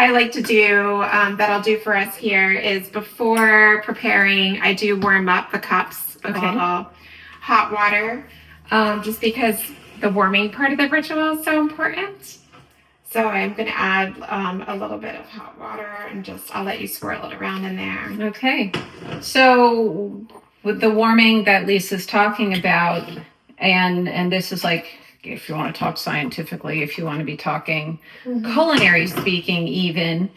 I like to do that I'll do for us here is before preparing, I do warm up the cups with a little hot water, just because the warming part of the ritual is so important. So I'm going to add a little bit of hot water and I'll let you swirl it around in there. Okay. So with the warming that Lisa's talking about, and this is like, if you want to talk scientifically, if you want to be talking culinary speaking, even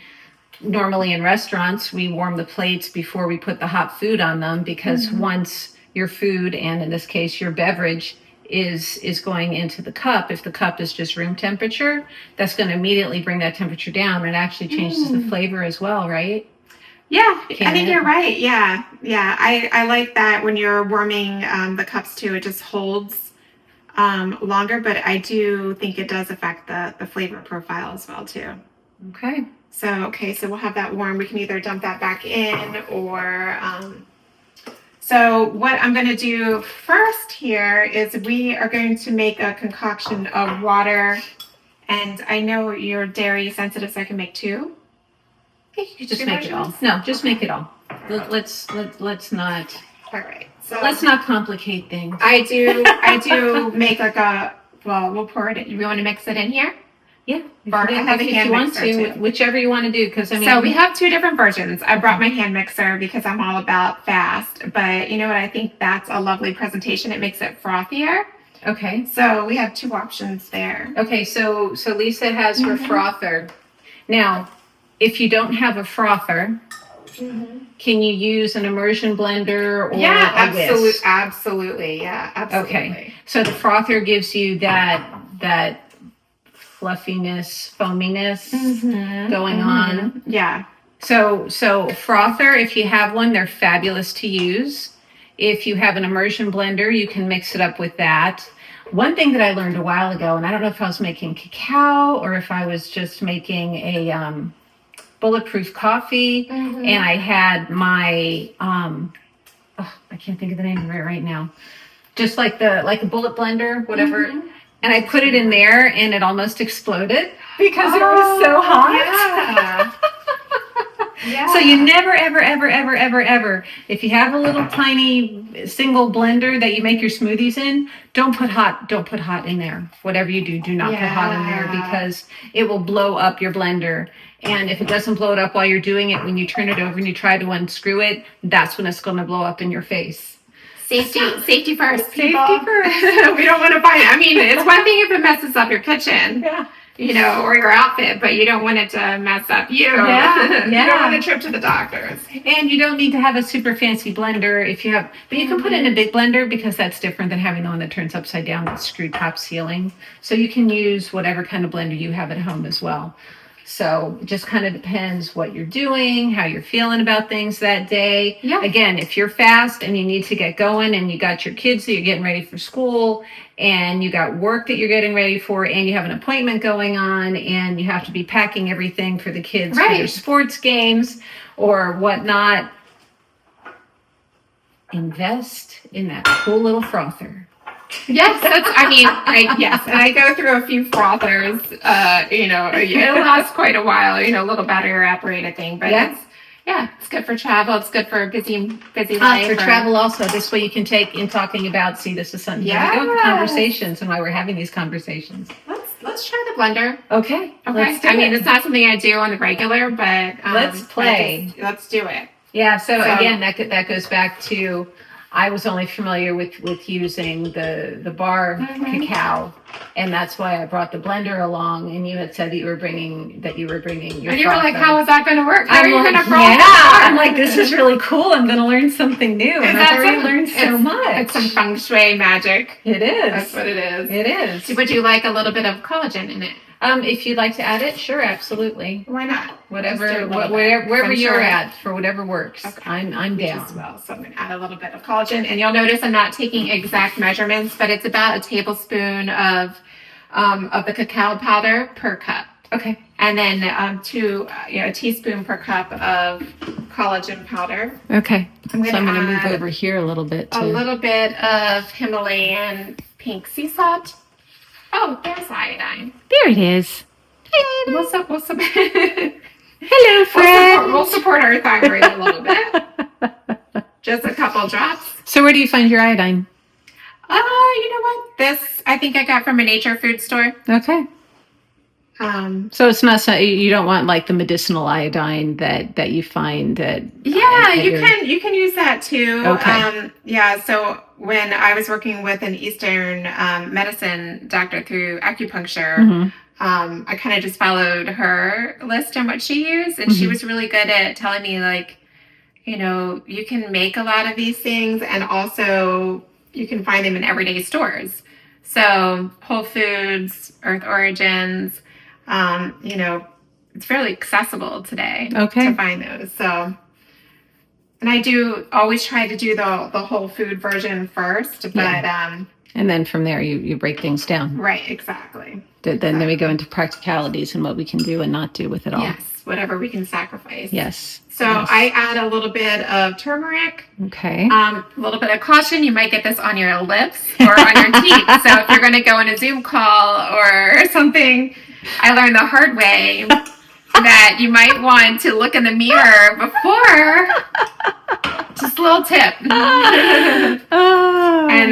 normally in restaurants, we warm the plates before we put the hot food on them, because once your food, and in this case, your beverage, is going into the cup, if the cup is just room temperature, that's going to immediately bring that temperature down, and it actually changes the flavor as well, right? Yeah, I think you're right. Yeah. I like that when you're warming the cups too, it just holds longer, but I do think it does affect the flavor profile as well too. Okay. So we'll have that warm. We can either dump that back in or... So what I'm going to do first here is we are going to make a concoction of water, and I know you're dairy sensitive, so I can make two. Okay, you just make it all. No, just make it all. Let's not. All right. So let's not complicate things. I do make like we'll pour it in. You want to mix it in here? Yeah, if you want to, whichever you want to do, because so we have two different versions. I brought my hand mixer because I'm all about fast, but you know what? I think that's a lovely presentation. It makes it frothier. Okay. So we have two options there. Okay, so Lisa has her frother. Now, if you don't have a frother, can you use an immersion blender or a whisk? Absolutely. Yeah, absolutely. Okay, so the frother gives you that fluffiness, foaminess going on. Yeah. So frother, if you have one, they're fabulous to use. If you have an immersion blender, you can mix it up with that. One thing that I learned a while ago, and I don't know if I was making cacao or if I was just making a bulletproof coffee, and I had my I can't think of the name of it right now. Just like a bullet blender, whatever. And I put it in there, and it almost exploded because it was so hot. Yeah. So you never, ever, ever, ever, ever, ever, if you have a little tiny single blender that you make your smoothies in, don't put hot in there. Whatever you do not put hot in there, because it will blow up your blender. And if it doesn't blow it up while you're doing it, when you turn it over and you try to unscrew it, that's when it's going to blow up in your face. Safety first. Safety first. We don't want to find it. I mean, it's one thing if it messes up your kitchen, or your outfit, but you don't want it to mess up you. Yeah. You don't want a trip to the doctors. And you don't need to have a super fancy blender but you can put it in a big blender, because that's different than having the one that turns upside down with screw top sealing. So you can use whatever kind of blender you have at home as well. So it just kind of depends what you're doing, how you're feeling about things that day. Yeah. Again, if you're fast and you need to get going, and you got your kids that you're getting ready for school, and you got work that you're getting ready for, and you have an appointment going on, and you have to be packing everything for the kids for their sports games or whatnot, invest in that cool little frother. Yes, and I go through a few frothers. It lasts quite a while. A little battery operated thing, but it's good for travel. It's good for a busy life. For travel also. This way you can take in talking about. See, this is something. Conversations, and why we're having these conversations. Let's try the blender. Okay. It's not something I do on the regular, but let's play. Let's do it. Yeah. So again, that goes back to. I was only familiar with using the bar cacao, and that's why I brought the blender along. And you had said that you were bringing your. And you were like, "How is that going to work? How are you going to roll?" I'm like, "This is really cool. I'm going to learn something new." And I've already learned so much. It's some Feng Shui magic. It is. That's what it is. It is. Would you like a little bit of collagen in it? If you'd like to add it, sure, absolutely. Why not? Wherever you're at, for whatever works. Okay. I'm down. As well, so I'm going to add a little bit of collagen, and you'll notice I'm not taking exact measurements, but it's about a tablespoon of the cacao powder per cup. Okay. And then a teaspoon per cup of collagen powder. Okay. I'm going to move over here a little bit. A little bit of Himalayan pink sea salt. Oh, there's iodine. There it is. What's up? support our thyroid a little bit. Just a couple drops. So where do you find your iodine? You know what? This I think I got from a nature food store. Okay. So it's not you don't want like the medicinal iodine that you find at you can use that too. Okay. So when I was working with an Eastern medicine doctor through acupuncture, I kind of just followed her list on what she used, and she was really good at telling me, like, you know, you can make a lot of these things, and also you can find them in everyday stores. So Whole Foods, Earth Origins, you know, it's fairly accessible today to find those. So, and I do always try to do the whole food version first, but and then from there you break things down. Right, exactly. Then we go into practicalities and what we can do and not do with it all. Yes, whatever we can sacrifice. Yes. So I add a little bit of turmeric. Okay. A little bit of caution. You might get this on your lips or on your teeth. So if you're going to go on a Zoom call or something, I learned the hard way that you might want to look in the mirror before. Just a little tip. And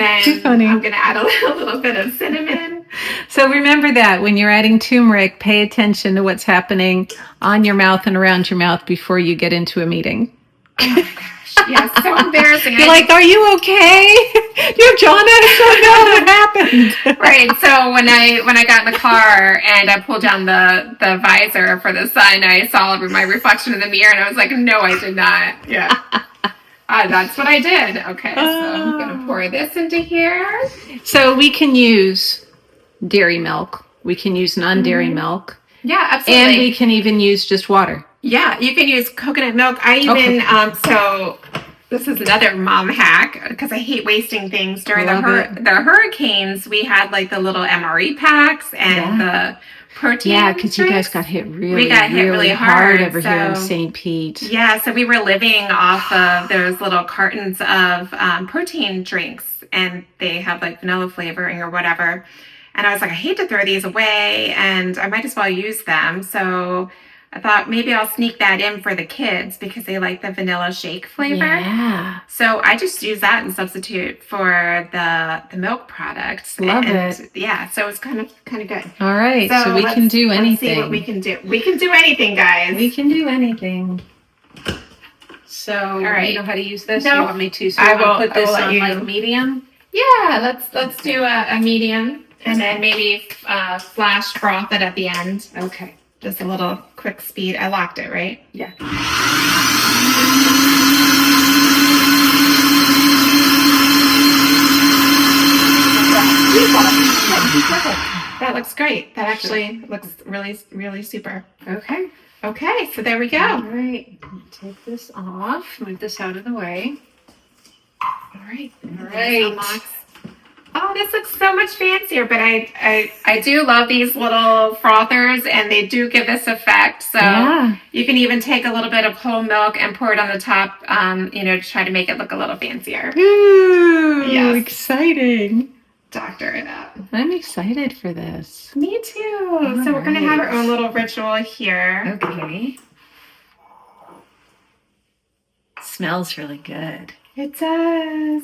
then I'm going to add a little bit of cinnamon. So remember that when you're adding turmeric, pay attention to what's happening on your mouth and around your mouth before you get into a meeting. Oh my gosh. Yeah, so embarrassing. You're like, are you okay? Your jaw is so know what happened. Right. So when I got in the car and I pulled down the visor for the sun, I saw my reflection in the mirror and I was like, no, I did not. Yeah. That's what I did. Okay. So I'm going to pour this into here. So we can use dairy milk. We can use non-dairy milk. Yeah, absolutely. And we can even use just water. Yeah, you can use coconut milk. I even, so this is another mom hack because I hate wasting things. During the hurricanes, we had like the little MRE packs and the protein. Yeah, because you guys got hit really hard over here in St. Pete. Yeah, so we were living off of those little cartons of protein drinks, and they have like vanilla flavoring or whatever. And I was like, I hate to throw these away, and I might as well use them. So I thought maybe I'll sneak that in for the kids because they like the vanilla shake flavor. Yeah. So I just use that and substitute for the milk products. Love it. Yeah, so it's kind of good. All right, so we can do anything. Let's see what we can do. We can do anything, guys. We can do anything. So, all right. You know how to use this? No, you want me to? So I will put this on like medium? Yeah, let's do a medium. And then maybe flash froth it at the end. Okay. Just a little quick speed. I locked it, right? Yeah. That looks great. That actually looks really, really super. Okay. Okay, so there we go. All right. Take this off. Move this out of the way. All right. All right. Oh, this looks so much fancier, but I do love these little frothers, and they do give this effect. So you can even take a little bit of whole milk and pour it on the top, to try to make it look a little fancier. Ooh, yes. Exciting. Doctor it up. I'm excited for this. Me too. So we're going to have our own little ritual here. Okay. Smells really good. It does.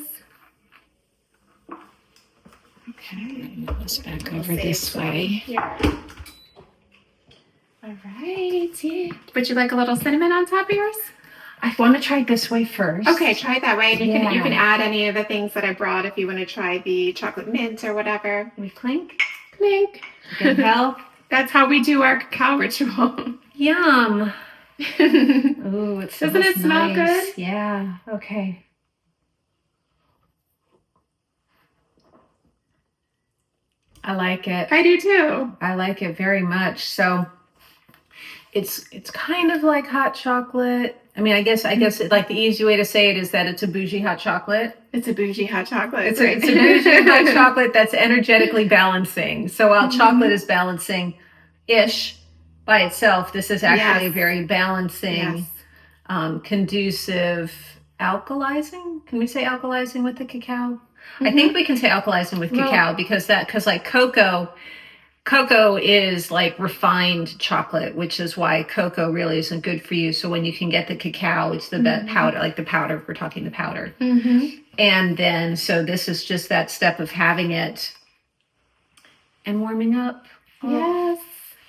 Okay, move this back over this way. All right. Would you like a little cinnamon on top of yours? I want to try it this way first. Okay, try it that way. And you can add any of the things that I brought if you want to try the chocolate mint or whatever. We clink. Clink. Good health. That's how we do our cacao ritual. Yum. Ooh, it smells Doesn't it smell nice. good? Yeah. Okay. I like it. I do too. I like it very much. So it's kind of like hot chocolate. I mean, I guess like the easy way to say it is that it's a bougie hot chocolate. It's a bougie hot chocolate. It's a bougie hot chocolate that's energetically balancing. So while chocolate is balancing-ish by itself, this is actually very balancing, conducive, alkalizing. Can we say alkalizing with the cacao? I think we can say alkalizing with cacao because like cocoa Cocoa is like refined chocolate, which is why cocoa really isn't good for you. So when you can get the cacao, it's the powder, like the powder. We're talking the powder. And then, so this is just that step of having it and warming up. Yes.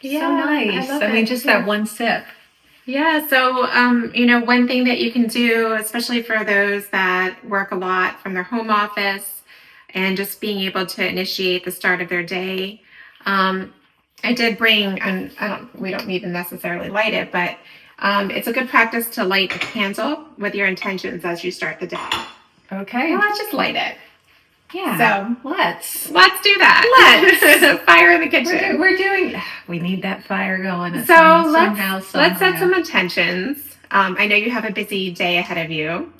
So nice. I mean, just that one sip. Yeah. So, one thing that you can do, especially for those that work a lot from their home office and just being able to initiate the start of their day. I did bring, and we don't need to necessarily light it, but it's a good practice to light a candle with your intentions as you start the day. Okay. Well, let's just light it. Yeah. So let's do that. Let's fire in the kitchen. We need that fire going. So somehow. Let's set some intentions. I know you have a busy day ahead of you.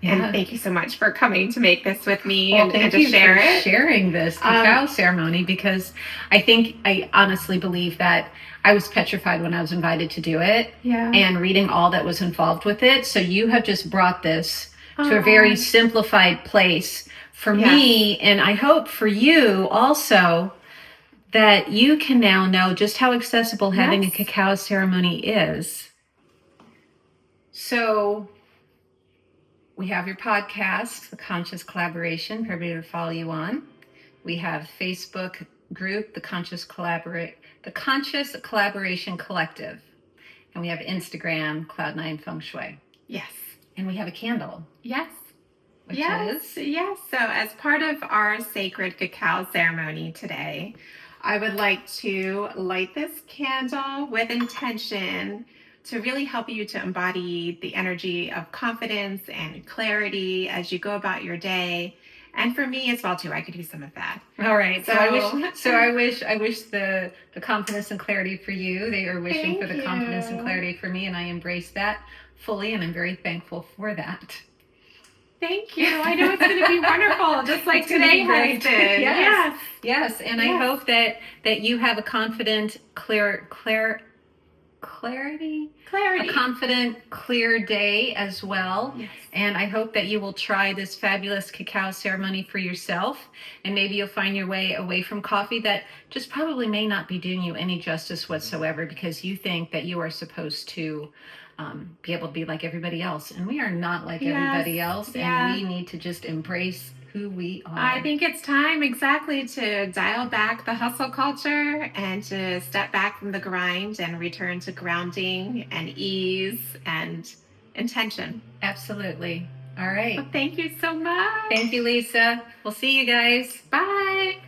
Yeah. And thank you so much for coming to make this with me and to share it. Sharing this cacao ceremony, because I honestly believe that I was petrified when I was invited to do it. Yeah. And reading all that was involved with it. So you have just brought this to a very simplified place for me, and I hope for you also, that you can now know just how accessible having a cacao ceremony is. So we have your podcast, The Conscious Collaboration, for everybody to follow you on. We have Facebook group, The Conscious Collaboration Collective. And we have Instagram, Cloud9 Feng Shui. Yes. And we have a candle. Yes. Which is? Yes. So as part of our sacred cacao ceremony today, I would like to light this candle with intention to really help you to embody the energy of confidence and clarity as you go about your day. And for me as well too, I could use some of that. All right. So I wish the confidence and clarity for you. They are wishing for the confidence and clarity for me, and I embrace that fully, and I'm very thankful for that. Thank you. I know it's going to be wonderful, just like today has been. Yes. And I hope that you have a confident, clarity, a confident, clear day as well. Yes. And I hope that you will try this fabulous cacao ceremony for yourself, and maybe you'll find your way away from coffee that just probably may not be doing you any justice whatsoever, because you think that you are supposed to be able to be like everybody else, and we are not like everybody else, and we need to just embrace who we are. I think it's time exactly to dial back the hustle culture and to step back from the grind and return to grounding and ease and intention. Absolutely. All right. Well, thank you so much. Thank you, Lisa. We'll see you guys. Bye.